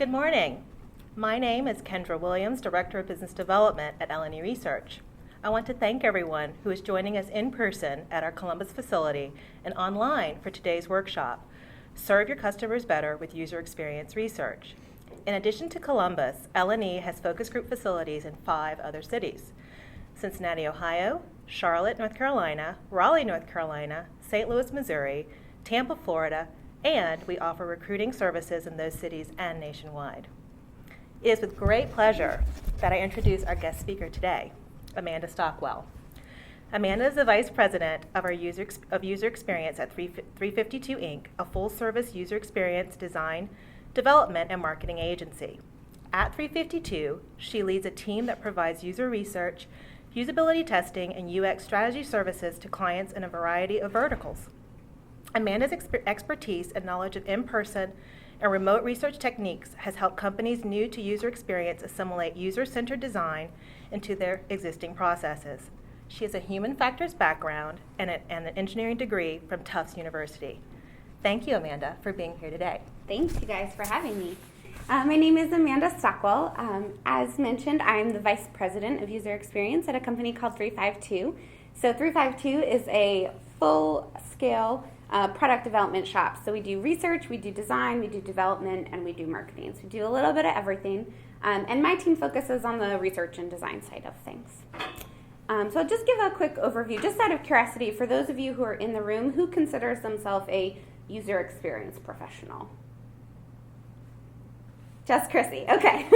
Good morning. My name is Kendra Williams, Director of Business Development at L&E Research. I want to thank everyone who is joining us in person at our Columbus facility and online for today's workshop, Serve Your Customers Better with User Experience Research. In addition to Columbus, L&E has focus group facilities in 5 other cities: Cincinnati, Ohio, Charlotte, North Carolina, Raleigh, North Carolina, St. Louis, Missouri, Tampa, Florida, and we offer recruiting services in those cities and nationwide. It is with great pleasure that I introduce our guest speaker today, Amanda Stockwell. Amanda is the Vice President of our User Experience at 352 Inc., a full-service user experience design, development, and marketing agency. At 352, she leads a team that provides user research, usability testing, and UX strategy services to clients in a variety of verticals. Amanda's expertise and knowledge of in-person and remote research techniques has helped companies new to user experience assimilate user-centered design into their existing processes. She has a human factors background and an engineering degree from Tufts University. Thank you, Amanda, for being here today. Thanks, you guys, for having me. My name is Amanda Stockwell. As mentioned, I'm the Vice President of User Experience at a company called 352. So 352 is a full-scale product development shop. So we do research, we do design, we do development, and we do marketing. So we do a little bit of everything. And my team focuses on the research and design side of things. So I'll just give a quick overview, just out of curiosity, for those of you who are in the room, who considers themselves a user experience professional? Just Chrissy, okay.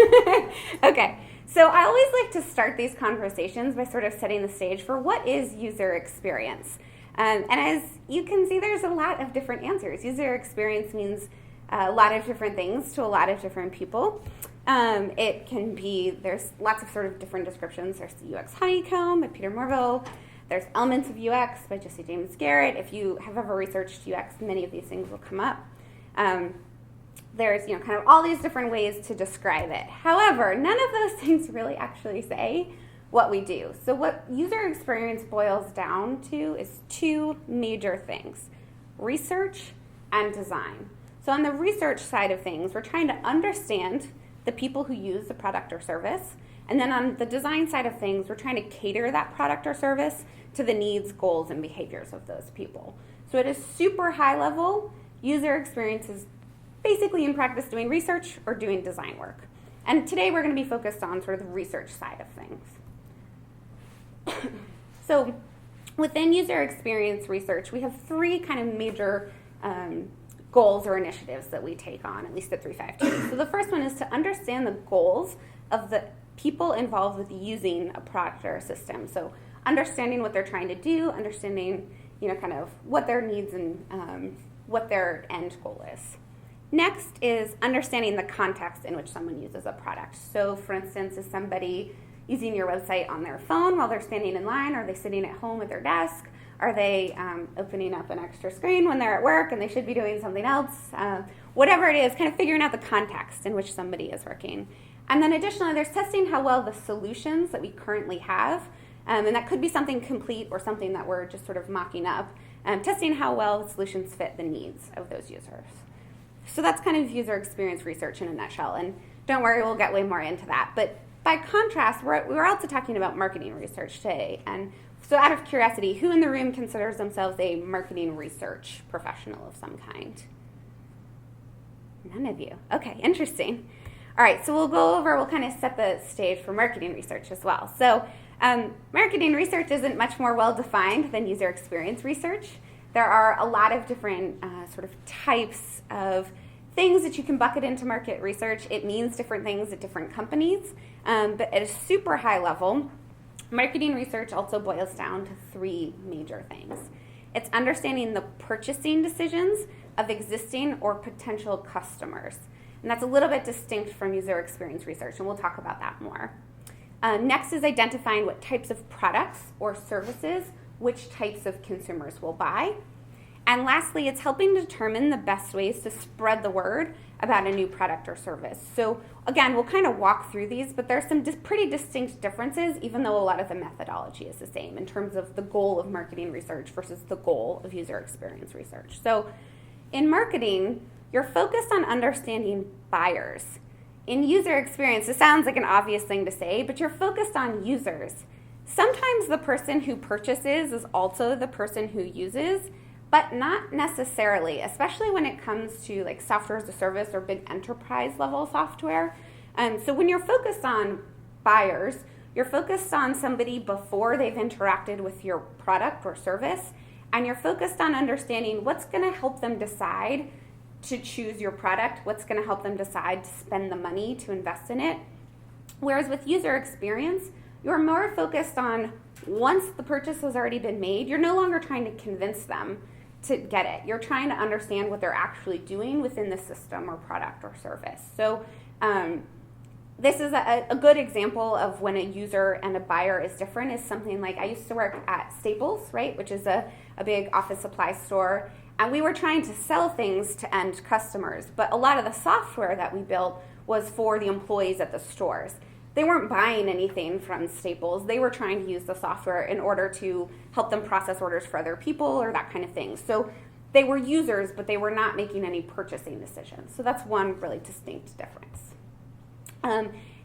Okay, so I always like to start these conversations by sort of setting the stage for what is user experience. And as you can see, there's a lot of different answers. User experience means a lot of different things to a lot of different people. It can be, there's lots of sort of different descriptions. There's the UX Honeycomb by Peter Morville. There's Elements of UX by Jesse James Garrett. If you have ever researched UX, many of these things will come up. There's, kind of all these different ways to describe it. However, none of those things really actually say what we do. So what user experience boils down to is 2 major things: research and design. So on the research side of things, we're trying to understand the people who use the product or service. And then on the design side of things, we're trying to cater that product or service to the needs, goals, and behaviors of those people. So at a super high level, user experience is basically in practice doing research or doing design work. And today we're going to be focused on sort of the research side of things. So within user experience research, we have 3 kind of major goals or initiatives that we take on, at least at 352. So the first one is to understand the goals of the people involved with using a product or a system. So understanding what they're trying to do, understanding, kind of what their needs and what their end goal is. Next is understanding the context in which someone uses a product. So for instance, is somebody using your website on their phone while they're standing in line? Are they sitting at home at their desk? Are they opening up an extra screen when they're at work and they should be doing something else? Whatever it is, kind of figuring out the context in which somebody is working. And then additionally, there's testing how well the solutions that we currently have, and that could be something complete or something that we're just sort of mocking up, testing how well the solutions fit the needs of those users. So that's kind of user experience research in a nutshell, and don't worry, we'll get way more into that. But by contrast, we're also talking about marketing research today. And so out of curiosity, who in the room considers themselves a marketing research professional of some kind? None of you. Okay, interesting. All right, so we'll kind of set the stage for marketing research as well. So marketing research isn't much more well-defined than user experience research. There are a lot of different sort of types of things that you can bucket into market research. It means different things at different companies, but at a super high level, marketing research also boils down to 3 major things. It's understanding the purchasing decisions of existing or potential customers. And that's a little bit distinct from user experience research, and we'll talk about that more. Next is identifying what types of products or services which types of consumers will buy. And lastly, it's helping determine the best ways to spread the word about a new product or service. So again, we'll kind of walk through these, but there's some pretty distinct differences, even though a lot of the methodology is the same in terms of the goal of marketing research versus the goal of user experience research. So in marketing, you're focused on understanding buyers. in user experience, it sounds like an obvious thing to say, but you're focused on users. Sometimes the person who purchases is also the person who uses, but not necessarily, especially when it comes to like software as a service or big enterprise level software. So when you're focused on buyers, you're focused on somebody before they've interacted with your product or service, and you're focused on understanding what's going to help them decide to choose your product, what's going to help them decide to spend the money to invest in it. Whereas with user experience, you're more focused on once the purchase has already been made, you're no longer trying to convince them to get it. You're trying to understand what they're actually doing within the system or product or service. So this is a good example of when a user and a buyer is different is something like I used to work at Staples, right, which is a big office supply store, and we were trying to sell things to end customers, but a lot of the software that we built was for the employees at the stores. They weren't buying anything from Staples. They were trying to use the software in order to help them process orders for other people or that kind of thing. So they were users, but they were not making any purchasing decisions. So that's one really distinct difference.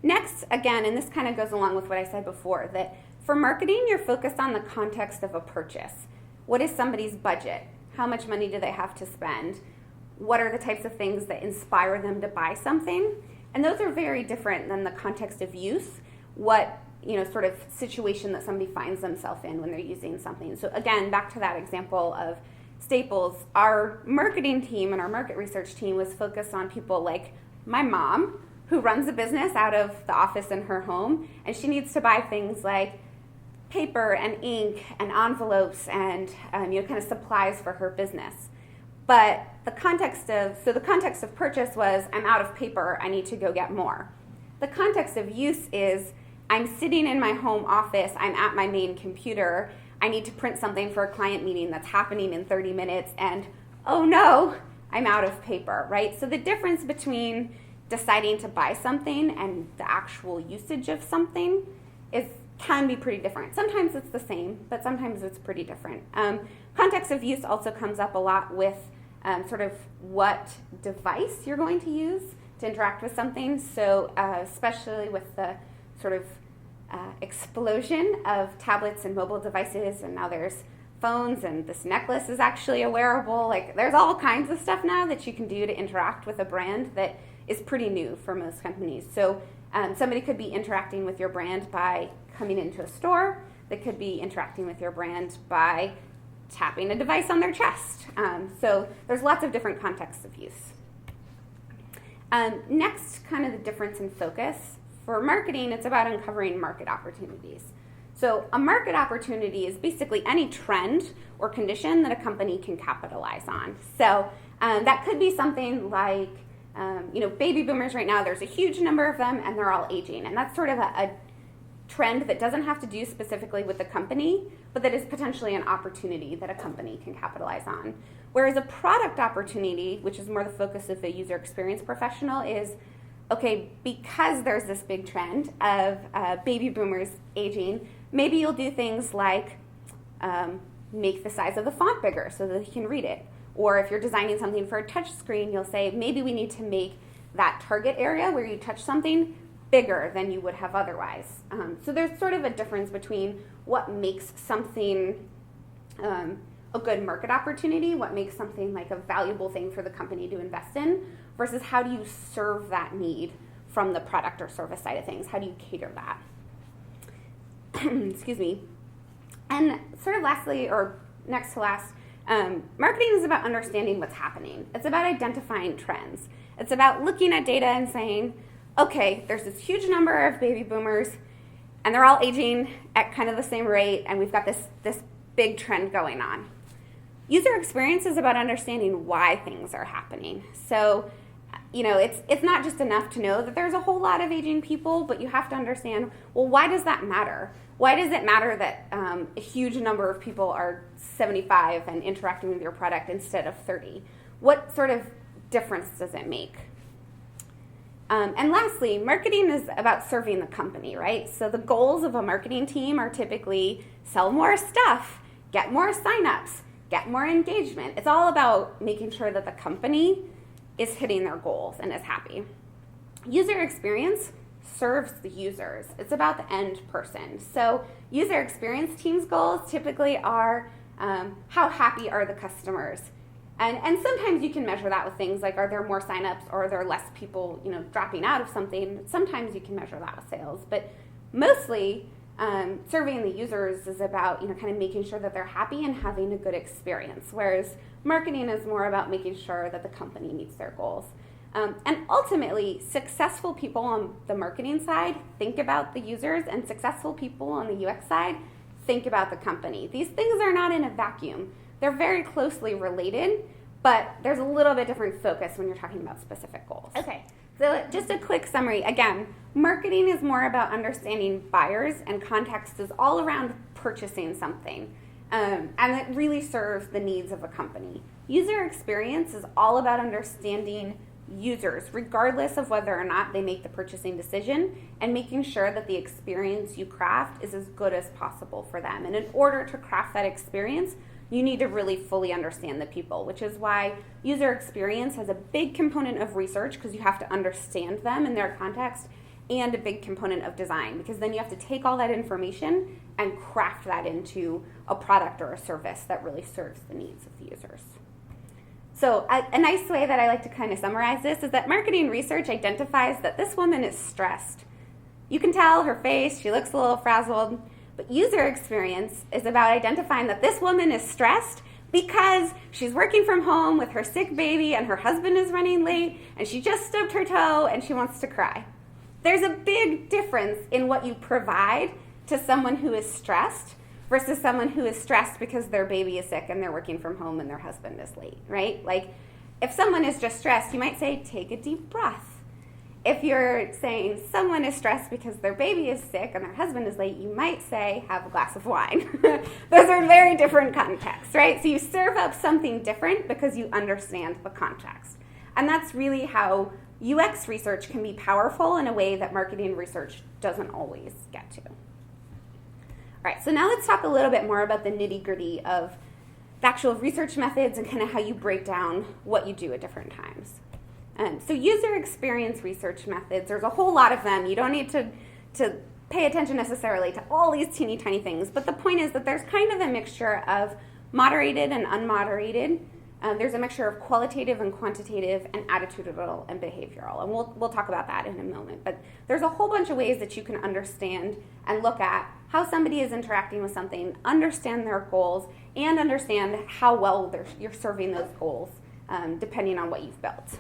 Next, again, and this kind of goes along with what I said before, that for marketing, you're focused on the context of a purchase. What is somebody's budget? How much money do they have to spend? What are the types of things that inspire them to buy something? And those are very different than the context of use, what sort of situation that somebody finds themselves in when they're using something. So again, back to that example of Staples, our marketing team and our market research team was focused on people like my mom, who runs a business out of the office in her home, and she needs to buy things like paper and ink and envelopes and kind of supplies for her business. But the context of purchase was, I'm out of paper, I need to go get more. The context of use is, I'm sitting in my home office, I'm at my main computer, I need to print something for a client meeting that's happening in 30 minutes, and oh no, I'm out of paper, right? So the difference between deciding to buy something and the actual usage of something can be pretty different. Sometimes it's the same, but sometimes it's pretty different. Context of use also comes up a lot with sort of what device you're going to use to interact with something. So especially with the sort of explosion of tablets and mobile devices, and now there's phones, and this necklace is actually a wearable. Like, there's all kinds of stuff now that you can do to interact with a brand that is pretty new for most companies. So somebody could be interacting with your brand by coming into a store. They could be interacting with your brand by tapping a device on their chest. So there's lots of different contexts of use. Next, kind of the difference in focus. For marketing, it's about uncovering market opportunities. So a market opportunity is basically any trend or condition that a company can capitalize on. So that could be something like, baby boomers right now, there's a huge number of them, and they're all aging. And that's sort of a trend that doesn't have to do specifically with the company, but that is potentially an opportunity that a company can capitalize on. Whereas a product opportunity, which is more the focus of the user experience professional, is, okay, because there's this big trend of baby boomers aging, maybe you'll do things like make the size of the font bigger so that they can read it. Or if you're designing something for a touch screen, you'll say, maybe we need to make that target area where you touch something bigger than you would have otherwise. So there's sort of a difference between what makes something a good market opportunity, what makes something like a valuable thing for the company to invest in, versus how do you serve that need from the product or service side of things? How do you cater that? Excuse me. And sort of lastly, or next to last, marketing is about understanding what's happening. It's about identifying trends. It's about looking at data and saying, okay, there's this huge number of baby boomers, and they're all aging at kind of the same rate, and we've got this big trend going on. User experience is about understanding why things are happening. So, it's not just enough to know that there's a whole lot of aging people, but you have to understand, well, why does that matter? Why does it matter that a huge number of people are 75 and interacting with your product instead of 30? What sort of difference does it make? And lastly, marketing is about serving the company, right? So the goals of a marketing team are typically sell more stuff, get more signups, get more engagement. It's all about making sure that the company is hitting their goals and is happy. User experience serves the users. It's about the end person. So user experience teams' goals typically are how happy are the customers? And sometimes you can measure that with things like, are there more signups or are there less people, dropping out of something? Sometimes you can measure that with sales, but mostly surveying the users is about, kind of making sure that they're happy and having a good experience, whereas marketing is more about making sure that the company meets their goals. And ultimately, successful people on the marketing side think about the users, and successful people on the UX side think about the company. These things are not in a vacuum. They're very closely related, but there's a little bit different focus when you're talking about specific goals. Okay, so just a quick summary. Again, marketing is more about understanding buyers, and context is all around purchasing something. And it really serves the needs of a company. User experience is all about understanding users, regardless of whether or not they make the purchasing decision, and making sure that the experience you craft is as good as possible for them. And in order to craft that experience, you need to really fully understand the people, which is why user experience has a big component of research, because you have to understand them in their context, and a big component of design, because then you have to take all that information and craft that into a product or a service that really serves the needs of the users. So a nice way that I like to kind of summarize this is that marketing research identifies that this woman is stressed. You can tell her face, she looks a little frazzled, but user experience is about identifying that this woman is stressed because she's working from home with her sick baby and her husband is running late and she just stubbed her toe and she wants to cry. There's a big difference in what you provide to someone who is stressed versus someone who is stressed because their baby is sick and they're working from home and their husband is late, right? Like, if someone is just stressed, you might say, take a deep breath. If you're saying someone is stressed because their baby is sick and their husband is late, you might say, have a glass of wine. Those are very different contexts, right? So you serve up something different because you understand the context. And that's really how UX research can be powerful in a way that marketing research doesn't always get to. All right, so now let's talk a little bit more about the nitty-gritty of the actual research methods and kind of how you break down what you do at different times. So user experience research methods, there's a whole lot of them. You don't need to pay attention necessarily to all these teeny tiny things, but the point is that there's kind of a mixture of moderated and unmoderated. There's a mixture of qualitative and quantitative and attitudinal and behavioral, and we'll talk about that in a moment. But there's a whole bunch of ways that you can understand and look at how somebody is interacting with something, understand their goals, and understand how well you're serving those goals, depending on what you've built.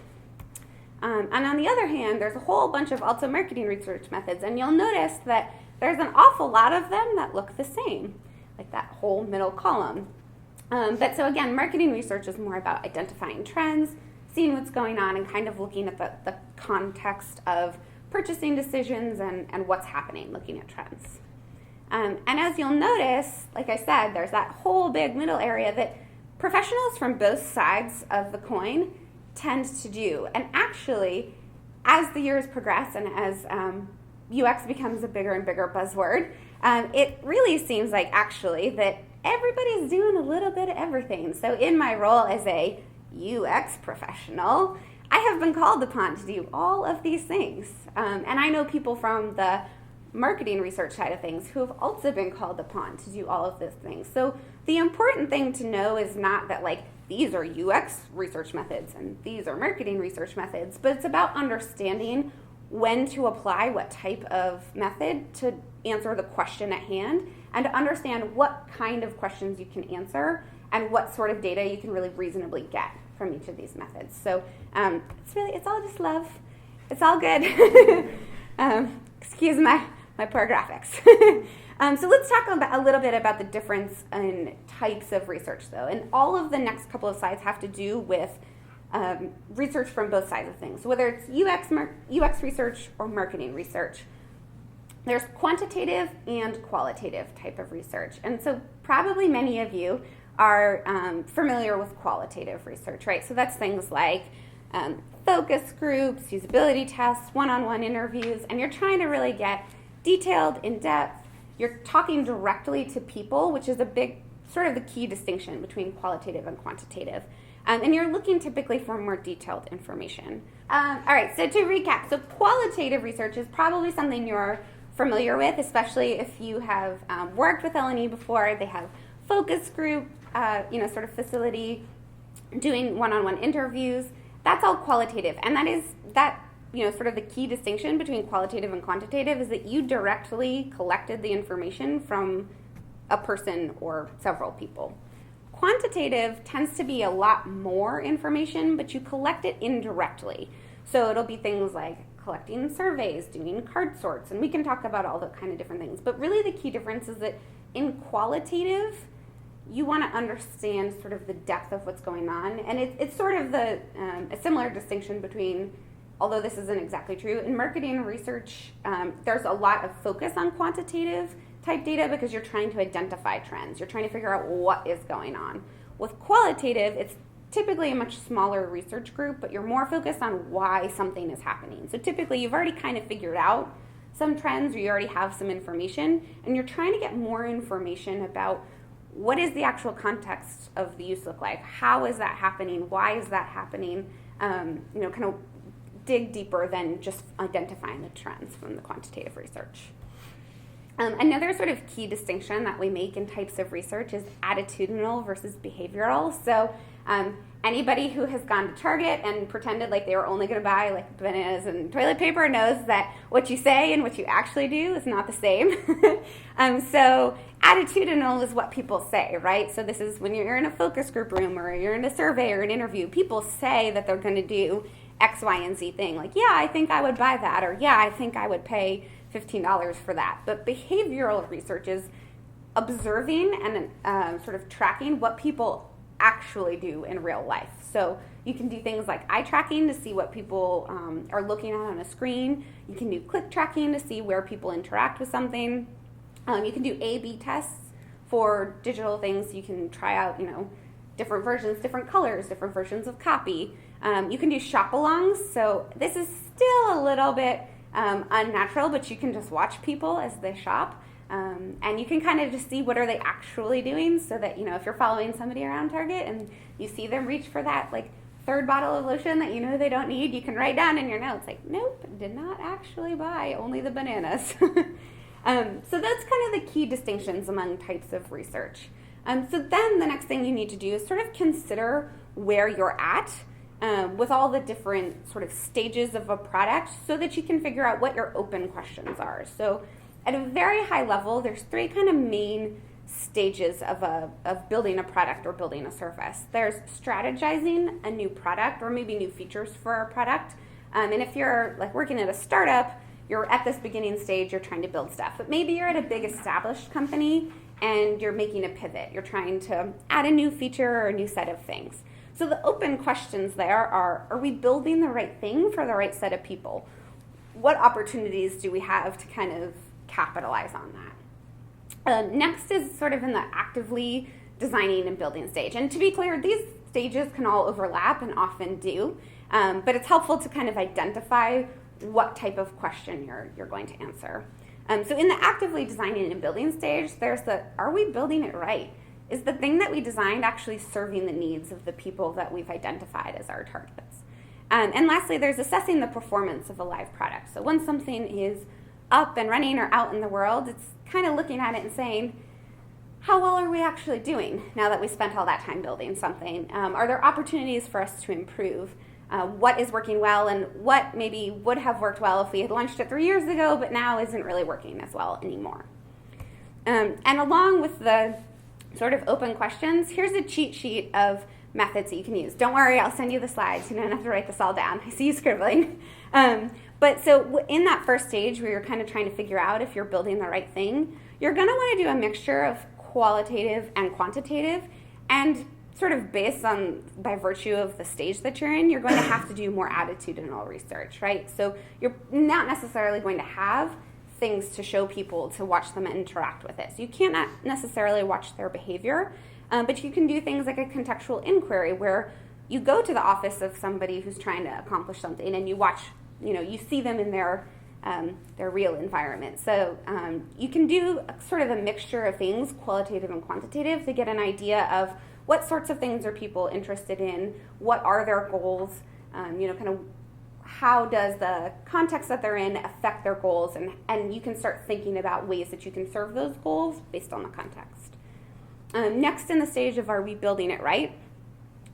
And on the other hand, there's a whole bunch of also marketing research methods, and you'll notice that there's an awful lot of them that look the same, like that whole middle column. But so again, marketing research is more about identifying trends, seeing what's going on, and kind of looking at the context of purchasing decisions and what's happening, looking at trends. And as you'll notice, like I said, there's that whole big middle area that professionals from both sides of the coin tend to do. And actually, as the years progress and as UX becomes a bigger and bigger buzzword, it really seems like actually that everybody's doing a little bit of everything. So in my role as a UX professional, I have been called upon to do all of these things. And I know people from the marketing research side of things who have also been called upon to do all of these things. So the important thing to know is not that like these are UX research methods and these are marketing research methods, but it's about understanding when to apply what type of method to answer the question at hand, and to understand what kind of questions you can answer and what sort of data you can really reasonably get from each of these methods. So it's all just love. It's all good. Excuse my poor graphics. So let's talk a little bit about the difference in types of research, though. And all of the next couple of slides have to do with research from both sides of things. So whether it's UX research or marketing research, there's quantitative and qualitative type of research. And so probably many of you are familiar with qualitative research, right? So that's things like focus groups, usability tests, one-on-one interviews, and you're trying to really get detailed, in-depth. You're talking directly to people, which is a big, sort of the key distinction between qualitative and quantitative. And you're looking typically for more detailed information. All right, so to recap, so qualitative research is probably something you're familiar with, especially if you have worked with L&E before. They have focus group, sort of facility, doing one-on-one interviews. That's all qualitative, and sort of the key distinction between qualitative and quantitative is that you directly collected the information from a person or several people. Quantitative tends to be a lot more information, but you collect it indirectly. So it'll be things like collecting surveys, doing card sorts, and we can talk about all the kind of different things. But really the key difference is that in qualitative, you want to understand sort of the depth of what's going on. And it's sort of a similar distinction between, although this isn't exactly true, in marketing research, there's a lot of focus on quantitative type data because you're trying to identify trends. You're trying to figure out what is going on. With qualitative, it's typically a much smaller research group, but you're more focused on why something is happening. So typically you've already kind of figured out some trends, or you already have some information, and you're trying to get more information about what is the actual context of the use look like? How is that happening? Why is that happening? Kind of dig deeper than just identifying the trends from the quantitative research. Another sort of key distinction that we make in types of research is attitudinal versus behavioral. So anybody who has gone to Target and pretended like they were only going to buy like bananas and toilet paper knows that what you say and what you actually do is not the same. So attitudinal is what people say, right? So this is when you're in a focus group room or you're in a survey or an interview, people say that they're going to do X, Y, and Z thing. Like, yeah, I think I would buy that, or yeah, I think I would pay $15 for that. But behavioral research is observing and sort of tracking what people actually do in real life. So you can do things like eye tracking to see what people are looking at on a screen. You can do click tracking to see where people interact with something. You can do A/B tests for digital things. You can try out, different versions, different colors, different versions of copy. You can do shop-alongs. So this is still a little bit unnatural, but you can just watch people as they shop. And you can kind of just see what are they actually doing, so that, if you're following somebody around Target and you see them reach for that like third bottle of lotion that they don't need, you can write down in your notes like, nope, did not actually buy, only the bananas. So that's kind of the key distinctions among types of research. So then the next thing you need to do is sort of consider where you're at with all the different sort of stages of a product, so that you can figure out what your open questions are. So at a very high level, there's three kind of main stages of building a product or building a service. There's strategizing a new product or maybe new features for a product. And if you're like working at a startup, you're at this beginning stage, you're trying to build stuff. But maybe you're at a big established company and you're making a pivot. You're trying to add a new feature or a new set of things. So the open questions there are we building the right thing for the right set of people? What opportunities do we have to kind of capitalize on that? Next is sort of in the actively designing and building stage. And to be clear, these stages can all overlap and often do, but it's helpful to kind of identify what type of question you're going to answer. So in the actively designing and building stage, there's are we building it right? Is the thing that we designed actually serving the needs of the people that we've identified as our targets? And lastly, there's assessing the performance of a live product. So once something is up and running or out in the world, it's kind of looking at it and saying, how well are we actually doing now that we spent all that time building something? Are there opportunities for us to improve? What is working well and what maybe would have worked well if we had launched it 3 years ago, but now isn't really working as well anymore? And along with the sort of open questions, here's a cheat sheet of methods that you can use. Don't worry, I'll send you the slides. You don't have to write this all down. I see you scribbling. But so in that first stage where you're kind of trying to figure out if you're building the right thing, you're going to want to do a mixture of qualitative and quantitative, and sort of based on, by virtue of the stage that you're in, you're going to have to do more attitudinal research, right? So you're not necessarily going to have things to show people to watch them interact with it. So you can't necessarily watch their behavior, but you can do things like a contextual inquiry where you go to the office of somebody who's trying to accomplish something and you watch, you see them in their real environment. So you can do sort of a mixture of things, qualitative and quantitative, to get an idea of what sorts of things are people interested in, what are their goals, kind of how does the context that they're in affect their goals, and you can start thinking about ways that you can serve those goals based on the context. Next in the stage of are we building it right,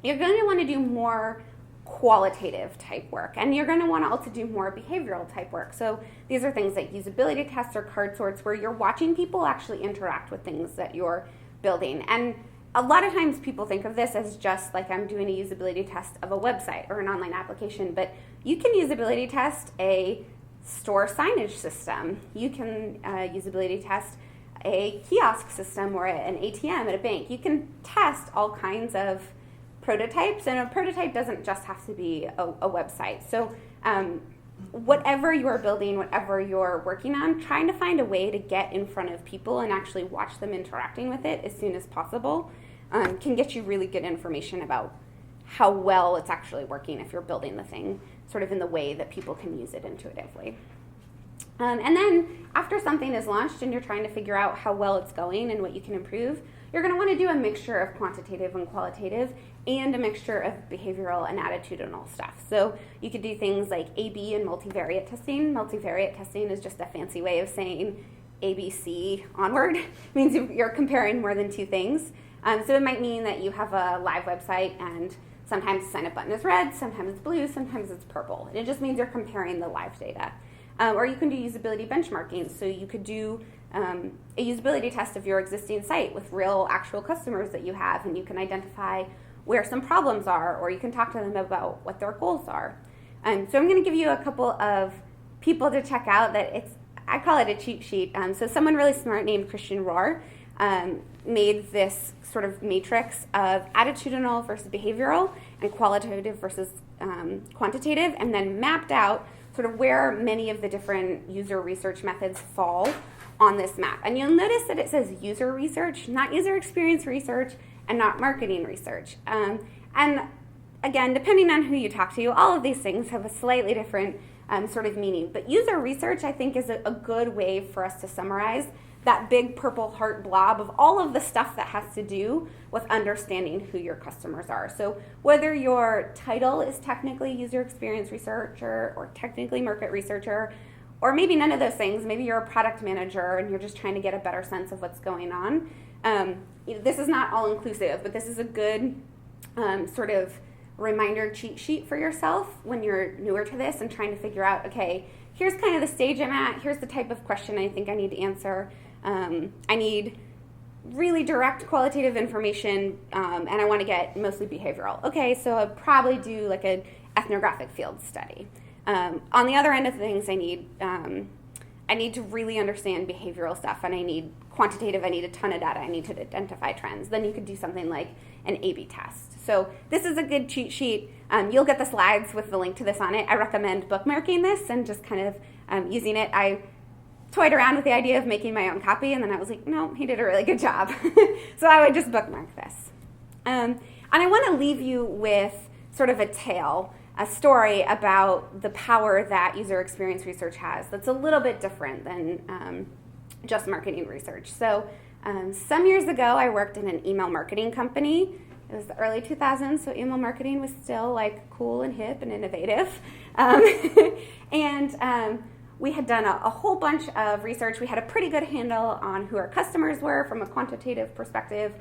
you're going to want to do more qualitative type work, and you're going to want to also do more behavioral type work. So these are things like usability tests or card sorts where you're watching people actually interact with things that you're building. And a lot of times people think of this as just like I'm doing a usability test of a website or an online application, but you can usability test a store signage system. You can usability test a kiosk system or an ATM at a bank. You can test all kinds of prototypes, and a prototype doesn't just have to be a website. So whatever you're building, whatever you're working on, trying to find a way to get in front of people and actually watch them interacting with it as soon as possible can get you really good information about how well it's actually working if you're building the thing sort of in the way that people can use it intuitively. And then after something is launched and you're trying to figure out how well it's going and what you can improve, you're going to want to do a mixture of quantitative and qualitative and a mixture of behavioral and attitudinal stuff. So you could do things like A/B and multivariate testing. Multivariate testing is just a fancy way of saying ABC onward. It means you're comparing more than two things. So it might mean that you have a live website and sometimes the sign-up button is red, sometimes it's blue, sometimes it's purple. And it just means you're comparing the live data. Or you can do usability benchmarking. So you could do a usability test of your existing site with real actual customers that you have, and you can identify where some problems are, or you can talk to them about what their goals are. So I'm going to give you a couple of people to check out that I call it a cheat sheet. So someone really smart named Christian Rohr made this sort of matrix of attitudinal versus behavioral and qualitative versus quantitative, and then mapped out sort of where many of the different user research methods fall on this map. And you'll notice that it says user research, not user experience research, and not marketing research. And again, depending on who you talk to, all of these things have a slightly different sort of meaning. But user research, I think, is a good way for us to summarize that big purple heart blob of all of the stuff that has to do with understanding who your customers are. So whether your title is technically user experience researcher or technically market researcher, or maybe none of those things, maybe you're a product manager and you're just trying to get a better sense of what's going on. This is not all inclusive, but this is a good sort of reminder cheat sheet for yourself when you're newer to this and trying to figure out, okay, here's kind of the stage I'm at, here's the type of question I think I need to answer. I need really direct qualitative information, and I want to get mostly behavioral. Okay, so I'd probably do like an ethnographic field study. On the other end of things, I need to really understand behavioral stuff, and I need quantitative, I need a ton of data, I need to identify trends. Then you could do something like an A/B test. So this is a good cheat sheet. You'll get the slides with the link to this on it. I recommend bookmarking this and just kind of using it. I toyed around with the idea of making my own copy, and then I was like, no, he did a really good job. So I would just bookmark this. And I want to leave you with sort of a tale, a story about the power that user experience research has that's a little bit different than just marketing research. So some years ago, I worked in an email marketing company. It was the early 2000s, so email marketing was still like cool and hip and innovative. We had done a whole bunch of research. We had a pretty good handle on who our customers were from a quantitative perspective.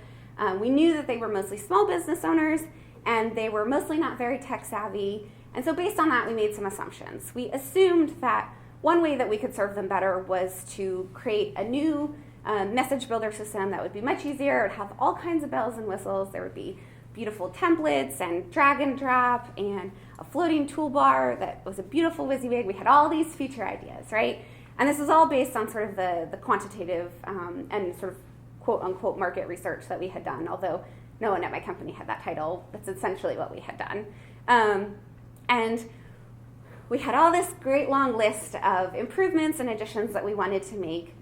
We knew that they were mostly small business owners, and they were mostly not very tech savvy. And so based on that, we made some assumptions. We assumed that one way that we could serve them better was to create a new message builder system that would be much easier. It would have all kinds of bells and whistles. There would be beautiful templates and drag and drop and a floating toolbar that was a beautiful WYSIWYG. We had all these feature ideas, right? And this is all based on sort of the quantitative and sort of quote-unquote market research that we had done, although no one at my company had that title. That's essentially what we had done. And we had all this great long list of improvements and additions that we wanted to make.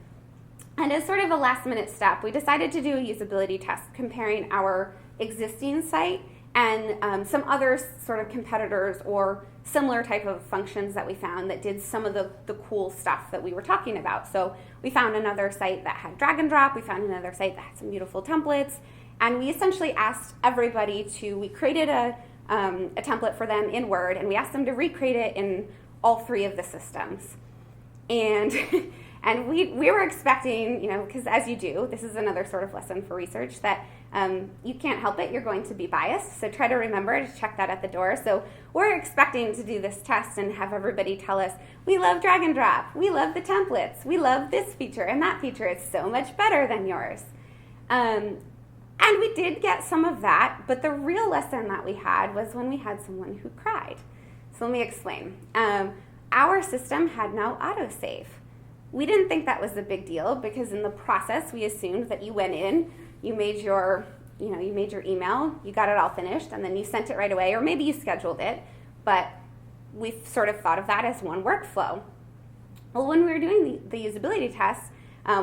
And as sort of a last-minute step, we decided to do a usability test comparing our existing site and some other sort of competitors or similar type of functions that we found that did some of the cool stuff that we were talking about. So we found another site that had drag and drop. We found another site that had some beautiful templates. And we essentially asked everybody we created a template for them in Word, and we asked them to recreate it in all 3 of the systems. And and we were expecting, because as you do, this is another sort of lesson for research, that you can't help it, you're going to be biased, so try to remember to check that at the door. So we're expecting to do this test and have everybody tell us, we love drag and drop, we love the templates, we love this feature and that feature, it's so much better than yours. And we did get some of that, but the real lesson that we had was when we had someone who cried. So let me explain. Our system had no autosave. We didn't think that was a big deal because in the process we assumed that you went in, you made your email, you got it all finished, and then you sent it right away, or maybe you scheduled it, but we sort of thought of that as one workflow. Well, when we were doing the usability tests,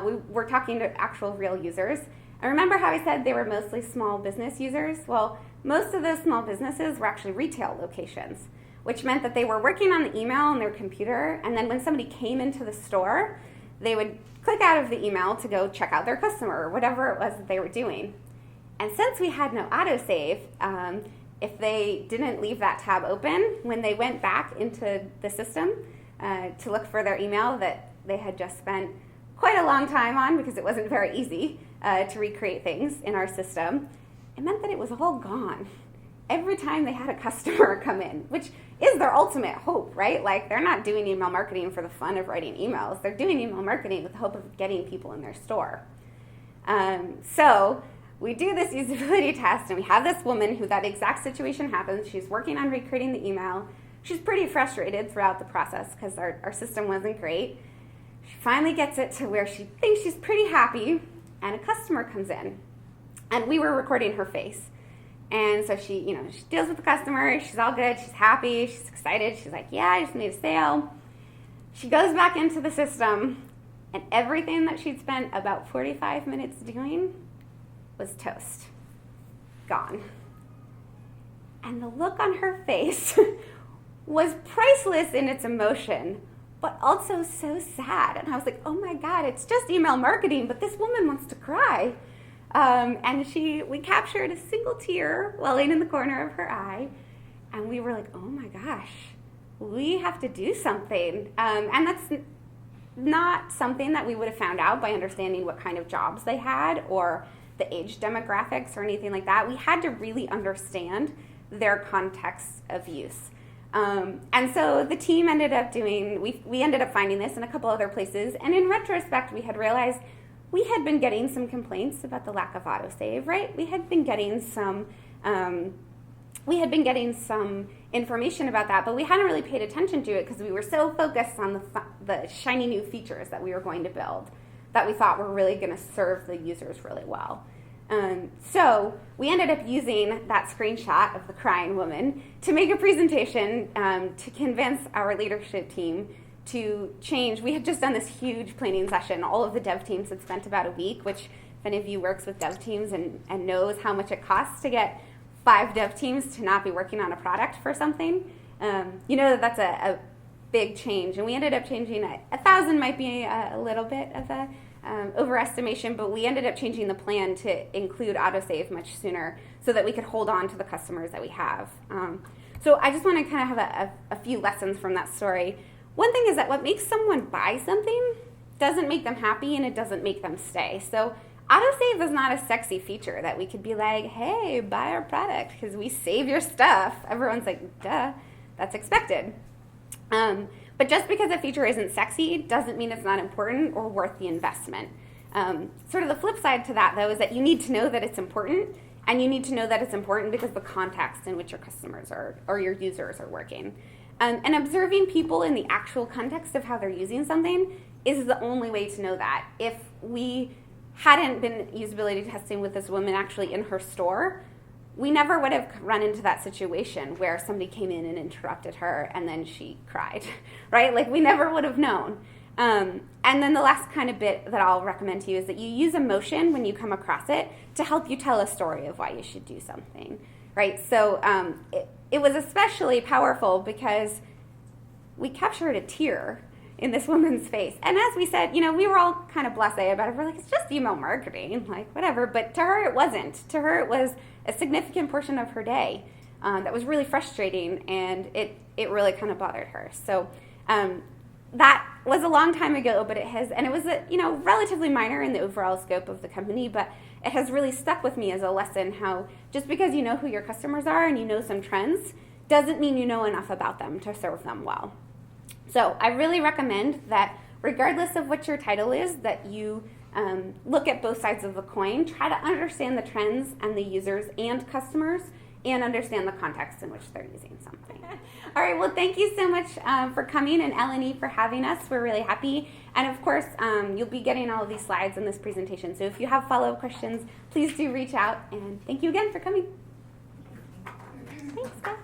we were talking to actual real users. And remember how I said they were mostly small business users? Well, most of those small businesses were actually retail locations, which meant that they were working on the email on their computer, and then when somebody came into the store, they would click out of the email to go check out their customer or whatever it was that they were doing. And since we had no autosave, if they didn't leave that tab open, when they went back into the system to look for their email that they had just spent quite a long time on because it wasn't very easy to recreate things in our system, it meant that it was all gone every time they had a customer come in, which is their ultimate hope, right? Like, they're not doing email marketing for the fun of writing emails. They're doing email marketing with the hope of getting people in their store. So we do this usability test, and we have this woman who that exact situation happens. She's working on recreating the email. She's pretty frustrated throughout the process because our system wasn't great. She finally gets it to where she thinks she's pretty happy, and a customer comes in. And we were recording her face. And so she deals with the customer. She's all good. She's happy. She's excited. She's like, yeah, I just made a sale. She goes back into the system, and everything that she'd spent about 45 minutes doing was toast. Gone. And the look on her face was priceless in its emotion, but also so sad. And I was like, oh my God, it's just email marketing, but this woman wants to cry. And we captured a single tear welling in the corner of her eye, and we were like, oh my gosh, we have to do something. And that's not something that we would have found out by understanding what kind of jobs they had or the age demographics or anything like that. We had to really understand their context of use. And so the team ended up we ended up finding this in a couple other places, and in retrospect, we had realized we had been getting some complaints about the lack of autosave, right? We had been getting some information about that, but we hadn't really paid attention to it because we were so focused on the shiny new features that we were going to build that we thought were really going to serve the users really well. So we ended up using that screenshot of the crying woman to make a presentation to convince our leadership team to change. We had just done this huge planning session. All of the dev teams had spent about a week, which if any of you works with dev teams and knows how much it costs to get 5 dev teams to not be working on a product for something, you know that's a big change. And we ended up changing 1,000 might be a little bit of a overestimation, but we ended up changing the plan to include autosave much sooner so that we could hold on to the customers that we have. So I just want to kind of have a few lessons from that story. One thing is that what makes someone buy something doesn't make them happy, and it doesn't make them stay. So autosave is not a sexy feature that we could be like, hey, buy our product because we save your stuff. Everyone's like, duh, that's expected. But just because a feature isn't sexy doesn't mean it's not important or worth the investment. Sort of the flip side to that, though, is that you need to know that it's important, and you need to know that it's important because of the context in which your customers or your users are working. And observing people in the actual context of how they're using something is the only way to know that. If we hadn't been usability testing with this woman actually in her store, we never would have run into that situation where somebody came in and interrupted her and then she cried, right? Like, we never would have known. And then the last kind of bit that I'll recommend to you is that you use emotion when you come across it to help you tell a story of why you should do something, right? So it was especially powerful because we captured a tear in this woman's face. And as we said, we were all kind of blasé about it. We're like, it's just email marketing, like whatever. But to her, it wasn't. To her, it was a significant portion of her day that was really frustrating, and it really kind of bothered her. So that was a long time ago, but it was relatively minor in the overall scope of the company, but it has really stuck with me as a lesson how just because you know who your customers are and you know some trends doesn't mean you know enough about them to serve them well. So I really recommend that regardless of what your title is, that you look at both sides of the coin, try to understand the trends and the users and customers, and understand the context in which they're using something. All right, well, thank you so much for coming, and L&E for having us. We're really happy. And of course, you'll be getting all of these slides in this presentation. So if you have follow-up questions, please do reach out. And thank you again for coming. Thanks, guys.